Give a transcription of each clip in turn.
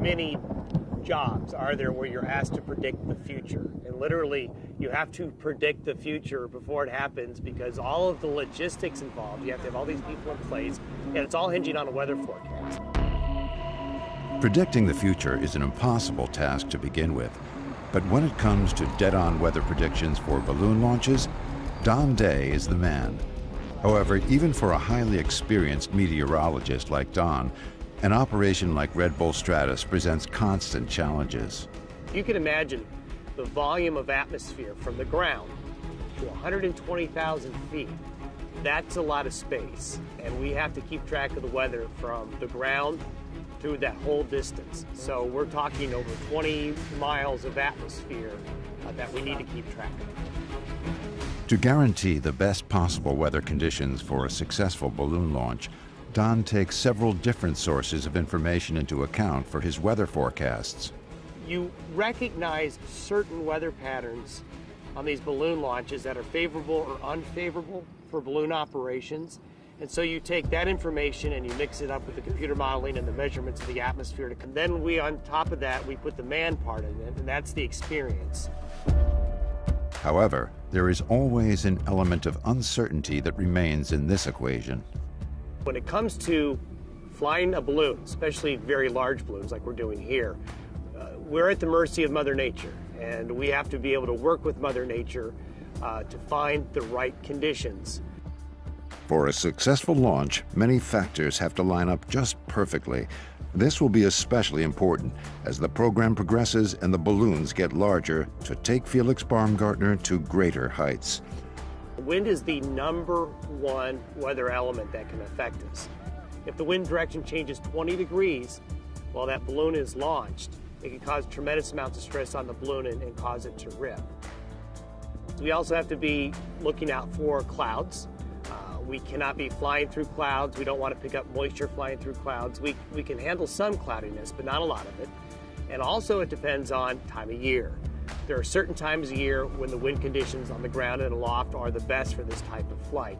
many jobs are there where you're asked to predict the future? And literally, you have to predict the future before it happens because all of the logistics involved, you have to have all these people in place, and it's all hinging on a weather forecast. Predicting the future is an impossible task to begin with. But when it comes to dead-on weather predictions for balloon launches, Don Day is the man. However, even for a highly experienced meteorologist like Don, an operation like Red Bull Stratos presents constant challenges. You can imagine the volume of atmosphere from the ground to 120,000 feet. That's a lot of space, and we have to keep track of the weather from the ground through that whole distance. So we're talking over 20 miles of atmosphere that we need to keep track of. To guarantee the best possible weather conditions for a successful balloon launch, Don takes several different sources of information into account for his weather forecasts. You recognize certain weather patterns on these balloon launches that are favorable or unfavorable for balloon operations. And so you take that information and you mix it up with the computer modeling and the measurements of the atmosphere. And then on top of that, we put the man part in it, and that's the experience. However, there is always an element of uncertainty that remains in this equation. When it comes to flying a balloon, especially very large balloons like we're doing here, we're at the mercy of Mother Nature, and we have to be able to work with Mother Nature to find the right conditions. For a successful launch, many factors have to line up just perfectly. This will be especially important as the program progresses and the balloons get larger to take Felix Baumgartner to greater heights. Wind is the #1 weather element that can affect us. If the wind direction changes 20 degrees while that balloon is launched, it can cause tremendous amounts of stress on the balloon and cause it to rip. We also have to be looking out for clouds. We cannot be flying through clouds. We don't want to pick up moisture flying through clouds. We can handle some cloudiness, but not a lot of it. And also it depends on time of year. There are certain times of year when the wind conditions on the ground and aloft are the best for this type of flight.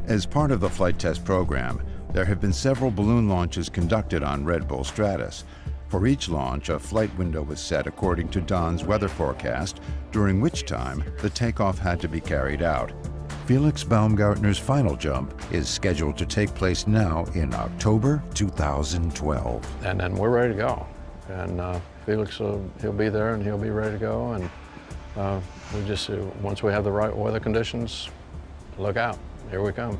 As part of the flight test program, there have been several balloon launches conducted on Red Bull Stratos. For each launch, a flight window was set according to Don's weather forecast, during which time the takeoff had to be carried out. Felix Baumgartner's final jump is scheduled to take place now in October 2012. And then we're ready to go. And Felix, he'll be there and he'll be ready to go. And we just, once we have the right weather conditions, look out, here we come.